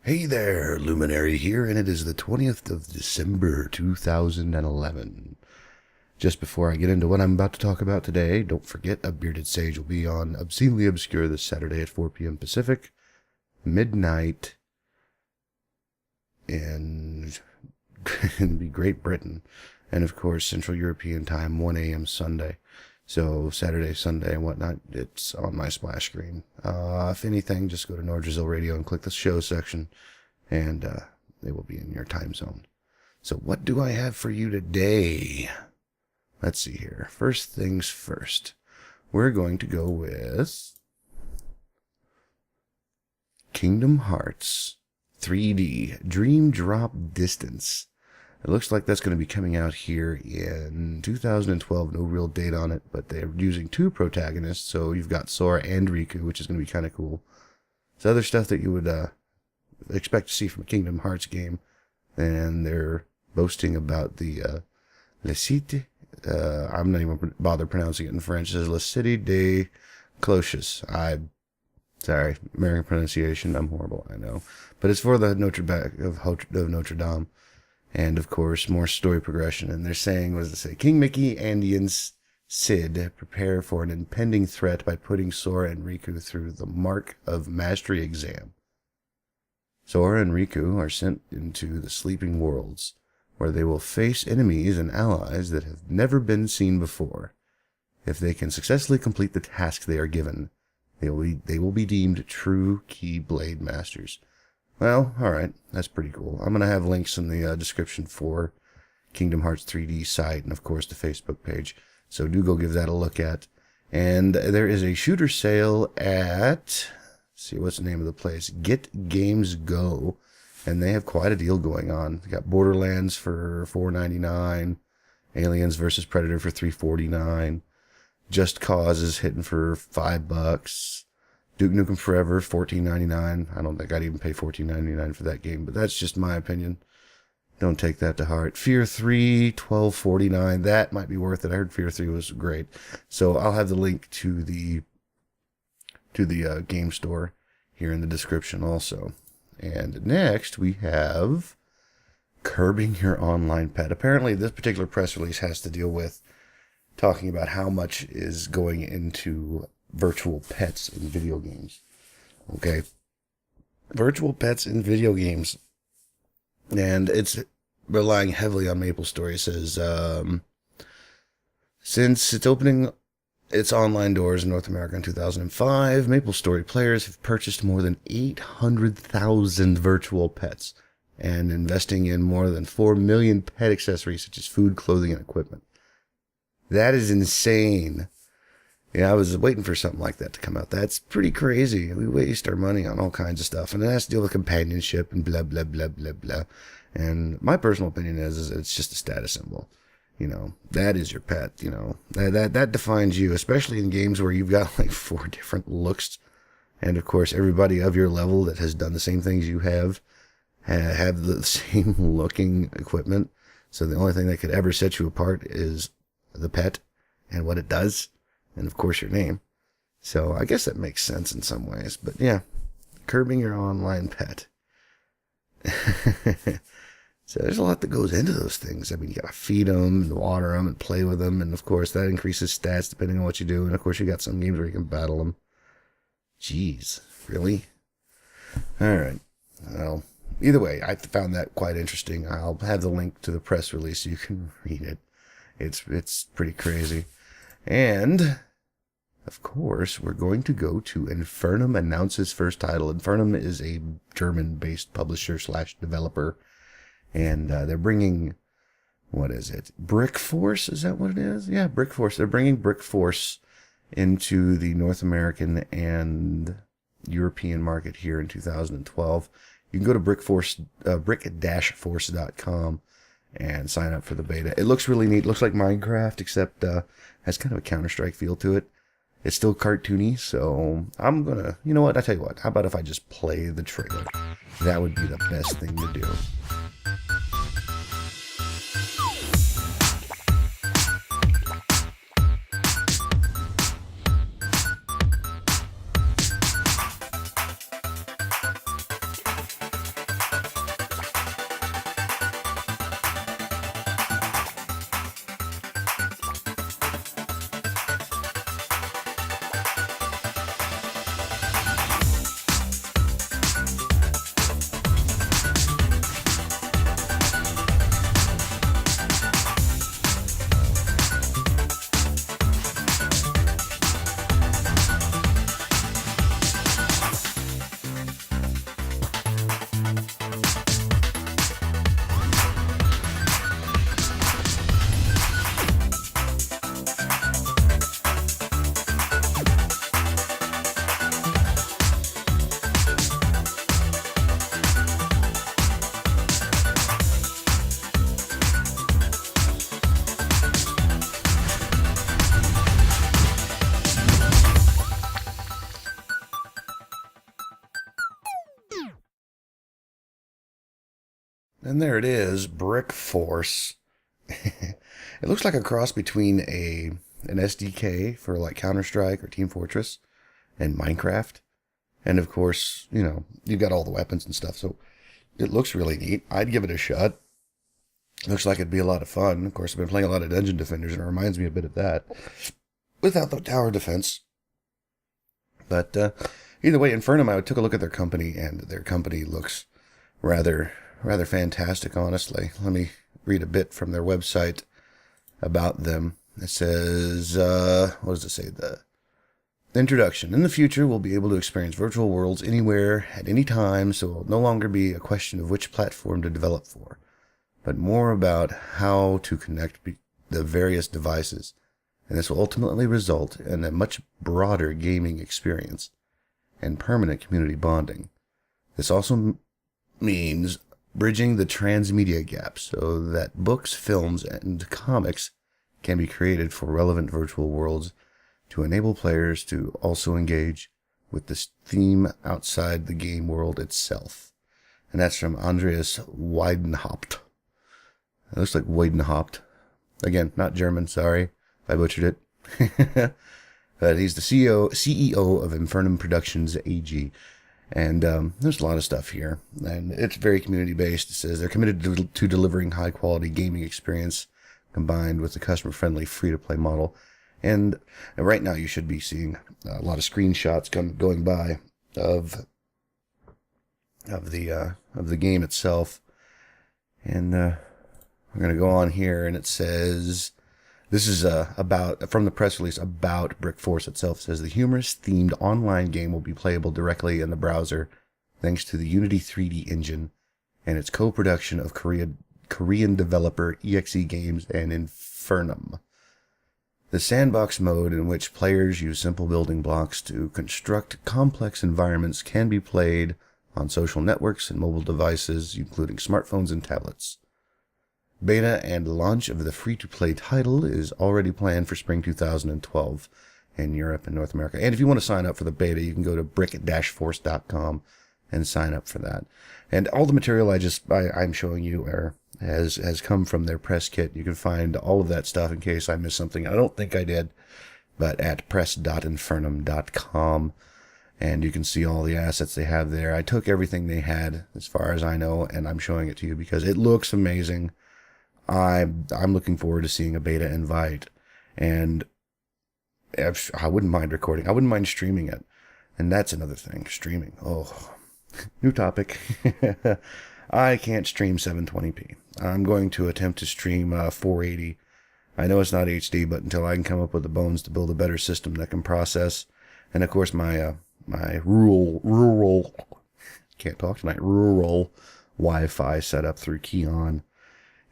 Hey there, Luminary here, and it is the 20th of December 2011. Just before I get into what I'm about to talk about today, don't forget ABeardedSage will be on Obscenely Obscure this Saturday at 4 p.m. Pacific, midnight in Great Britain, and of course Central European time, 1 a.m. Sunday. So Saturday, Sunday, and whatnot, it's on my splash screen. If anything, just go to Nordrassil Radio and click the show section, and they will be in your time zone. So what do I have for you today? Let's see here. First things first. We're going to go with Kingdom Hearts 3D Dream Drop Distance. It looks like that's going to be coming out here in 2012. No real date on it, but they're using two protagonists. So you've got Sora and Riku, which is going to be kind of cool. It's other stuff that you would expect to see from a Kingdom Hearts game. And they're boasting about the Le Cité. I'm not even bother pronouncing it in French. It says Le Cité des Cloches. Sorry, American pronunciation. I'm horrible, I know. But it's for the Notre Dame. And, of course, more story progression. And they're saying, what does it say? King Mickey, Andean's Cid prepare for an impending threat by putting Sora and Riku through the Mark of Mastery exam. Sora and Riku are sent into the Sleeping Worlds, where they will face enemies and allies that have never been seen before. If they can successfully complete the task they are given, they will be deemed true Keyblade Masters. Well, alright, that's pretty cool. I'm going to have links in the description for Kingdom Hearts 3D site and, of course, the Facebook page. So do go give that a look at. And there is a shooter sale at, let's see, what's the name of the place? GetGames Go. And they have quite a deal going on. They got Borderlands for $4.99, Aliens vs. Predator for $3.49, Just Cause is hitting for $5. Duke Nukem Forever, $14.99. I don't think I'd even pay $14.99 for that game, but that's just my opinion. Don't take that to heart. Fear 3, $12.49. That might be worth it. I heard Fear 3 was great. So I'll have the link to the game store here in the description also. And next we have Curbing Your Online Pet. Apparently this particular press release has to deal with talking about how much is going into virtual pets in video games. Okay. Virtual pets in video games. And it's relying heavily on MapleStory. It says, since it's opening its online doors in North America in 2005, MapleStory players have purchased more than 800,000 virtual pets and investing in more than 4 million pet accessories such as food, clothing, and equipment. That is insane. Yeah, I was waiting for something like that to come out. That's pretty crazy. We waste our money on all kinds of stuff, and it has to deal with companionship and blah, blah, blah, blah, blah. And my personal opinion is it's just a status symbol. You know, that is your pet, you know. That defines you, especially in games where you've got like 4 different looks. And, of course, everybody of your level that has done the same things you have the same looking equipment. So the only thing that could ever set you apart is the pet and what it does. And, of course, your name. So I guess that makes sense in some ways. But, yeah, curbing your online pet. So there's a lot that goes into those things. I mean, you got to feed them and water them and play with them. And, of course, that increases stats depending on what you do. And, of course, you got some games where you can battle them. Jeez, really? All right. Well, either way, I found that quite interesting. I'll have the link to the press release so you can read it. It's pretty crazy. And, of course, we're going to go to Infernum announces first title. Infernum is a German-based publisher / developer. And they're bringing, what is it? Brick Force? Is that what it is? Yeah, Brick Force. They're bringing Brick Force into the North American and European market here in 2012. You can go to brick-force.com and sign up for the beta. It looks really neat. It looks like Minecraft, except has kind of a Counter-Strike feel to it. It's still cartoony, so I'm gonna, you know what? I tell you what. How about if I just play the trailer? That would be the best thing to do. And there it is, Brick Force. It looks like a cross between an SDK for like Counter-Strike or Team Fortress and Minecraft. And of course, you know, you've got all the weapons and stuff, so it looks really neat. I'd give it a shot. Looks like it'd be a lot of fun. Of course, I've been playing a lot of Dungeon Defenders, and it reminds me a bit of that. Without the tower defense. But either way, Infernum, I took a look at their company, and their company looks rather fantastic, honestly. Let me read a bit from their website about them. It says, what does it say? The introduction. In the future, we'll be able to experience virtual worlds anywhere, at any time, so it will no longer be a question of which platform to develop for, but more about how to connect the various devices. And this will ultimately result in a much broader gaming experience and permanent community bonding. This also means bridging the transmedia gap so that books, films, and comics can be created for relevant virtual worlds to enable players to also engage with this theme outside the game world itself. And that's from Andreas Weidenhaupt. It looks like Weidenhaupt. Again, not German, sorry. I butchered it. But he's the CEO of Infernum Productions AG. And there's a lot of stuff here. And it's very community-based. It says they're committed to delivering high-quality gaming experience combined with a customer-friendly free-to-play model. And right now you should be seeing a lot of screenshots going by of the game itself. And we're going to go on here, and it says... This is from the press release about Brick Force itself. It says the humorous-themed online game will be playable directly in the browser thanks to the Unity 3D engine and its co-production of Korean developer EXE Games and Infernum. The sandbox mode, in which players use simple building blocks to construct complex environments, can be played on social networks and mobile devices, including smartphones and tablets. Beta and launch of the free-to-play title is already planned for spring 2012 in Europe and North America. And if you want to sign up for the beta, you can go to brick-force.com and sign up for that. And all the material I'm showing you has come from their press kit. You can find all of that stuff in case I missed something. I don't think I did, but at press.infernum.com. And you can see all the assets they have there. I took everything they had, as far as I know, and I'm showing it to you because it looks amazing. I'm looking forward to seeing a beta invite, and I wouldn't mind recording. I wouldn't mind streaming it, and that's another thing. Streaming. Oh, new topic. I can't stream 720p. I'm going to attempt to stream 480. I know it's not HD, but until I can come up with the bones to build a better system that can process, and of course my rural can't talk tonight. Rural Wi-Fi setup through Keyon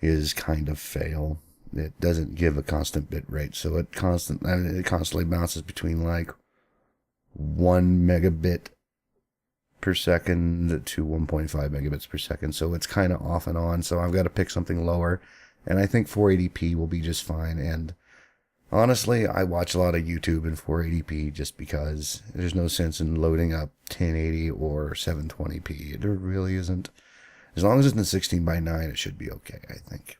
is kind of fail. It doesn't give a constant bit rate, so it constantly bounces between like 1 megabit per second to 1.5 megabits per second, so it's kind of off and on, so I've got to pick something lower, and I think 480p will be just fine. And honestly, I watch a lot of YouTube in 480p just because there's no sense in loading up 1080 or 720p. There really isn't. As long as it's in 16:9, it should be okay, I think.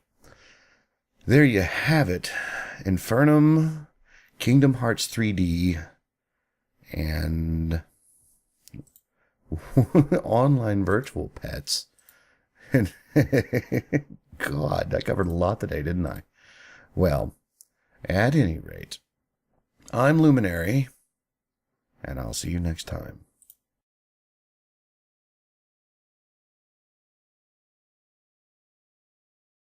There you have it. Infernum, Kingdom Hearts 3D, and online virtual pets. And God, I covered a lot today, didn't I? Well, at any rate, I'm Luminary, and I'll see you next time.